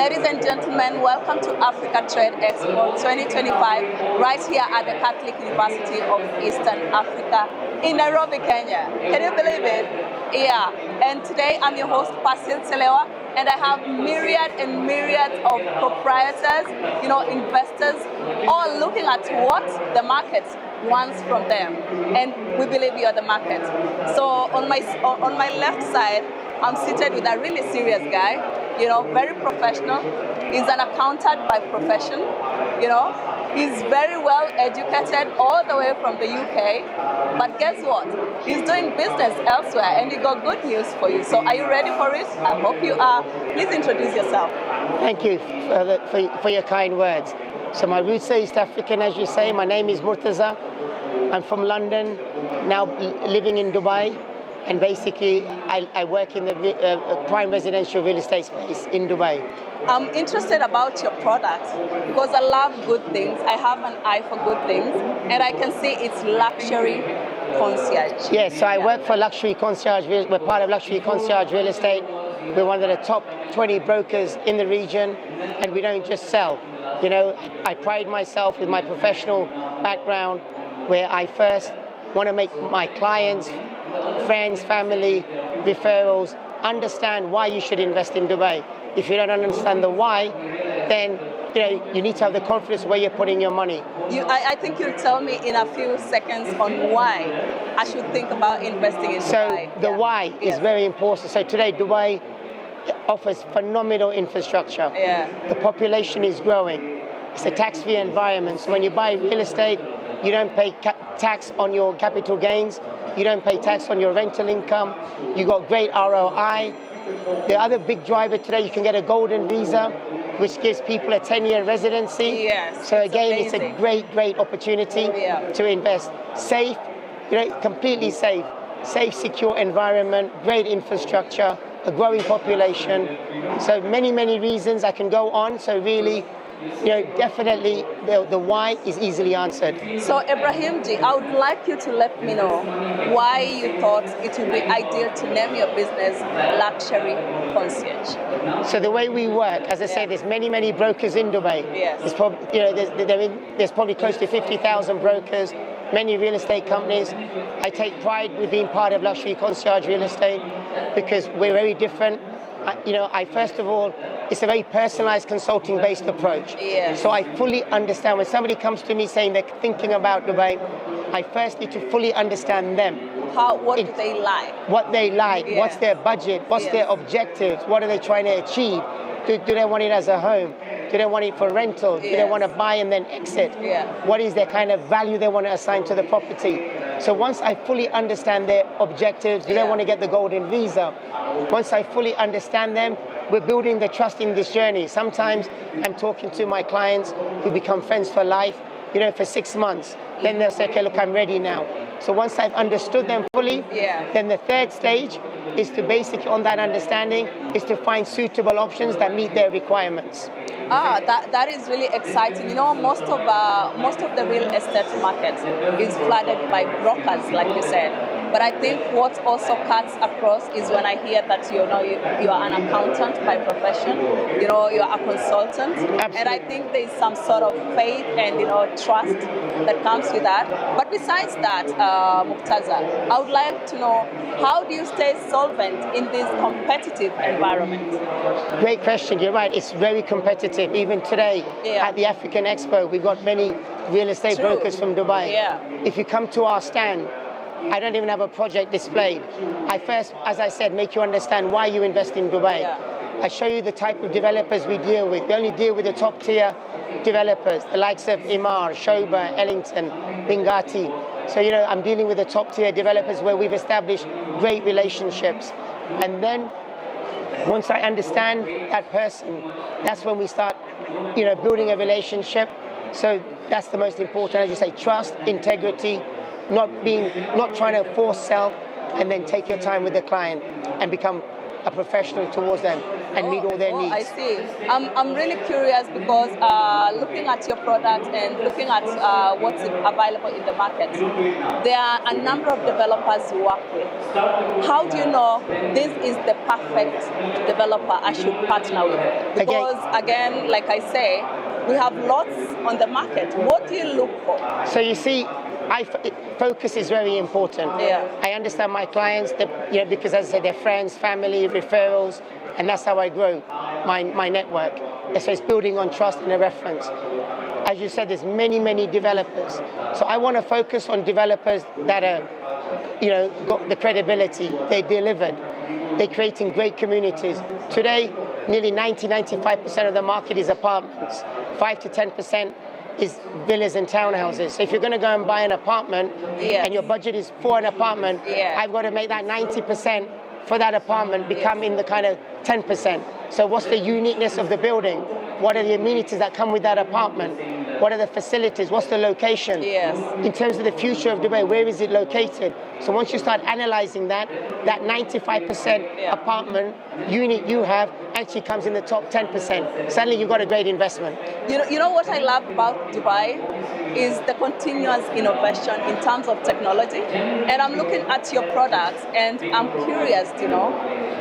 Ladies and gentlemen, welcome to Africa Trade Expo 2025, right here at the Catholic University of Eastern Africa in Nairobi, Kenya. Can you believe it? Yeah, and today I'm your host, Pasil Selewa, and I have myriad and myriad of proprietors, investors, all looking at what the market wants from them, and we believe you are the market. So on my left side, I'm seated with a really serious guy, very professional. He's an accountant by profession, He's very well educated all the way from the UK, but guess what? He's doing business elsewhere, and he got good news for you. So are you ready for it? I hope you are. Please introduce yourself. Thank you for your kind words. So my roots are East African, as you say. My name is Murtaza. I'm from London, now living in Dubai. And basically, I work in the prime residential real estate space in Dubai. I'm interested about your product because I love good things. I have an eye for good things, and I can see it's luxury concierge. Yeah, so I work for Luxury Concierge. We're part of Luxury Concierge Real Estate. We're one of the top 20 brokers in the region, and we don't just sell. I pride myself with my professional background, where I first want to make my clients, friends, family, referrals understand why you should invest in Dubai. If you don't understand the why, then you need to have the confidence where you're putting your money. I think you'll tell me in a few seconds on why I should think about investing in Dubai. So the why is very important. So today Dubai offers phenomenal infrastructure. Yeah. The population is growing. It's a tax-free environment. So when you buy real estate, you don't pay tax on your capital gains. You don't pay tax on your rental income. You got great ROI. The other big driver today, you can get a golden visa, which gives people a 10-year residency. Yes. So again, it's a great opportunity to invest. Safe, completely safe. Safe, secure environment, great infrastructure, a growing population. So many reasons I can go on. So really, definitely the why is easily answered. So Ibrahim Ji, I would like you to let me know why you thought it would be ideal to name your business Luxury Concierge. So the way we work, as I say, there's many brokers in Dubai. Yes. There's probably close to 50,000 brokers, many real estate companies. I take pride with being part of Luxury Concierge Real Estate because we're very different. I first of all, it's a very personalized consulting-based approach. Yes. So I fully understand when somebody comes to me saying they're thinking about Dubai, I first need to fully understand them. What do they like? What they like, Yes. what's their budget, what's their objectives, what are they trying to achieve? Do they want it as a home? Do they want it for rental? Do they want to buy and then exit? Yeah. What is their kind of value they want to assign to the property? So once I fully understand their objectives, do they want to get the golden visa? Once I fully understand them, we're building the trust in this journey. Sometimes I'm talking to my clients who become friends for life, for 6 months. Then they'll say, okay, look, I'm ready now. So once I've understood them fully, then the third stage is to basically, on that understanding, is to find suitable options that meet their requirements. That is really exciting. Most of the real estate market is flooded by brokers, like you said. But I think what also cuts across is when I hear that you are an accountant by profession, you are a consultant. Absolutely. And I think there's some sort of faith and trust that comes with that. But besides that, Murtaza, I would like to know, how do you stay solvent in this competitive environment? Great question. You're right. It's very competitive. Even today at the African Expo, we've got many real estate brokers from Dubai. Yeah. If you come to our stand, I don't even have a project displayed. I first, as I said, make you understand why you invest in Dubai. Yeah. I show you the type of developers we deal with. We only deal with the top tier developers, the likes of Imar, Shoba, Ellington, Bingati. So, I'm dealing with the top tier developers where we've established great relationships. And then once I understand that person, that's when we start, building a relationship. So that's the most important, as you say, trust, integrity, not trying to force sell, and then take your time with the client and become a professional towards them and meet all their needs. I see. I'm really curious because looking at your product and looking at what's available in the market, there are a number of developers you work with. How do you know this is the perfect developer I should partner with? Because again, like I say, we have lots on the market. What do you look for? So you see, focus is very important. Yeah. I understand my clients, because as I said, they're friends, family, referrals, and that's how I grow my network. And so it's building on trust and a reference. As you said, there's many developers. So I want to focus on developers that are, got the credibility, they delivered, they're creating great communities. Today, nearly 95% of the market is apartments. 5 to 10% is villas and townhouses. So if you're going to go and buy an apartment and your budget is for an apartment, I've got to make that 90% for that apartment become in the kind of 10%. So what's the uniqueness of the building? What are the amenities that come with that apartment? What are the facilities? What's the location? Yes. In terms of the future of Dubai, where is it located? So once you start analyzing that 95% apartment unit you have actually comes in the top 10%. Suddenly you've got a great investment. You know what I love about Dubai is the continuous innovation in terms of technology. And I'm looking at your products and I'm curious to know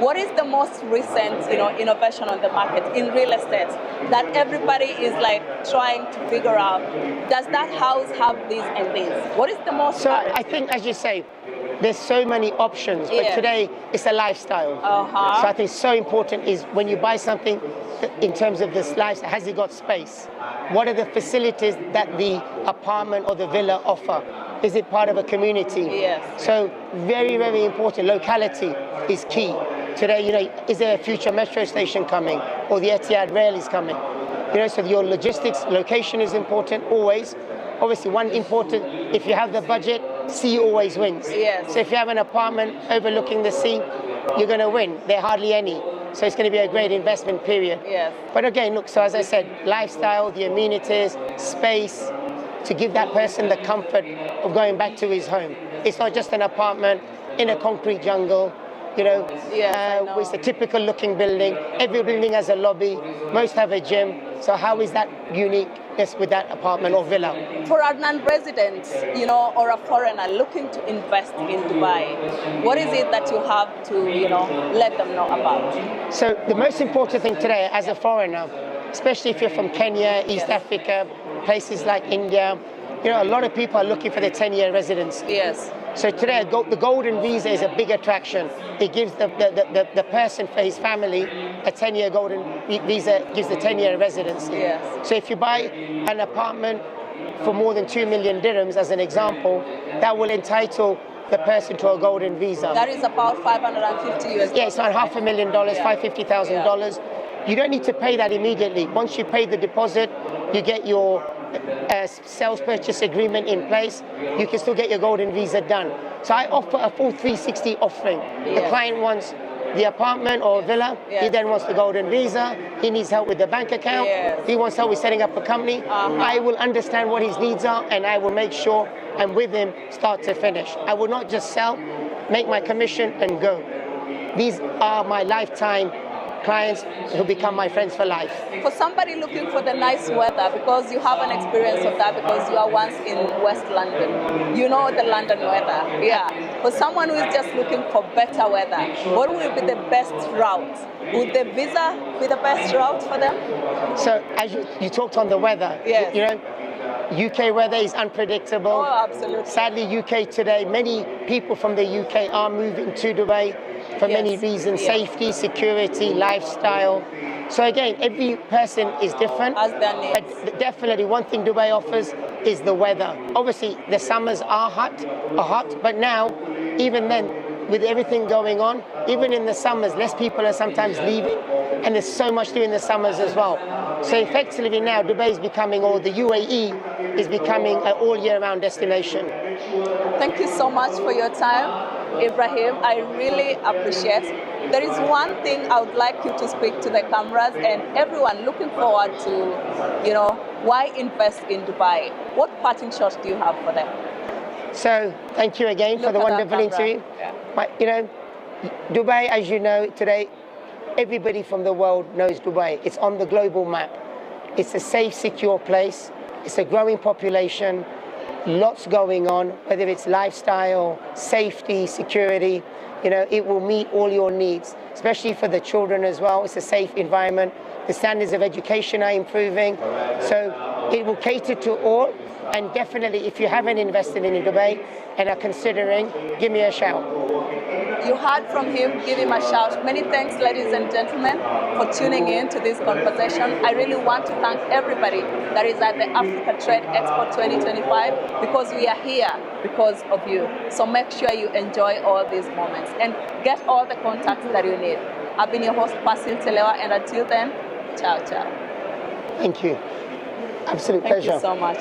what is the most recent innovation on the market in real estate that everybody is like trying to figure out. Does that house have this and this? What is the most? So I think, as you say, there's so many options, but today it's a lifestyle. So I think so important is when you buy something in terms of this lifestyle, has it got space? What are the facilities that the apartment or the villa offer? Is it part of a community? Yes. So very important. Locality is key. Today, is there a future metro station coming or the Etihad rail is coming? So your logistics, location is important always. Obviously, one important, if you have the budget, sea always wins. Yes. So if you have an apartment overlooking the sea, you're going to win. There are hardly any. So it's going to be a great investment period. Yes. But again, look, so as I said, lifestyle, the amenities, space, to give that person the comfort of going back to his home. It's not just an apartment in a concrete jungle. It's a typical looking building. Every building has a lobby. Most have a gym. So how is that uniqueness with that apartment or villa? For a non-resident, or a foreigner looking to invest in Dubai, what is it that you have to, let them know about? So the most important thing today as a foreigner, especially if you're from Kenya, East Africa, places like India, a lot of people are looking for the 10-year residency. Yes. So today, the golden visa is a big attraction. It gives the person for his family a 10-year golden visa, gives the 10-year residency. Yes. So if you buy an apartment for more than 2 million dirhams, as an example, that will entitle the person to a golden visa. That is about $550 US. Yeah, it's around $500,000, $550,000. You don't need to pay that immediately. Once you pay the deposit, you get your sales purchase agreement in place, you can still get your golden visa done. So I offer a full 360 offering. The client wants the apartment or villa, he then wants the golden visa, he needs help with the bank account, he wants help with setting up a company. I will understand what his needs are and I will make sure I'm with him start to finish. I will not just sell, make my commission and go. These are my lifetime clients who become my friends for life. For somebody looking for the nice weather, because you have an experience of that because you are once in West London, you know the London weather. For someone who is just looking for better weather, what will be the best route? Would the visa be the best route for them? So as you talked on the weather, UK weather is unpredictable. Oh, absolutely. Sadly, UK today, many people from the UK are moving to Dubai for many reasons, safety, security, lifestyle. So again, every person is different. As their needs. But definitely one thing Dubai offers is the weather. Obviously, the summers are hot, but now, even then, with everything going on, even in the summers, less people are sometimes leaving, and there's so much to do in the summers as well. So effectively now, Dubai is becoming, or the UAE is becoming an all year round destination. Thank you so much for your time, Ibrahim. I really appreciate. There is one thing I would like you to speak to the cameras and everyone looking forward to, why invest in Dubai? What parting shots do you have for them? So thank you again for the wonderful interview. Dubai, as you know, today, everybody from the world knows Dubai. It's on the global map. It's a safe, secure place. It's a growing population. Lots going on, whether it's lifestyle, safety, security. You know, it will meet all your needs, especially for the children as well. It's a safe environment. The standards of education are improving. So it will cater to all. And definitely, if you haven't invested in Dubai and are considering, give me a shout. You heard from him, give him a shout. Many thanks, ladies and gentlemen, for tuning in to this conversation. I really want to thank everybody that is at the Africa Trade Expo 2025 because we are here because of you. So make sure you enjoy all these moments and get all the contacts that you need. I've been your host, Basil Telewa, and until then, ciao, ciao. Thank you. Absolute pleasure. Thank you so much.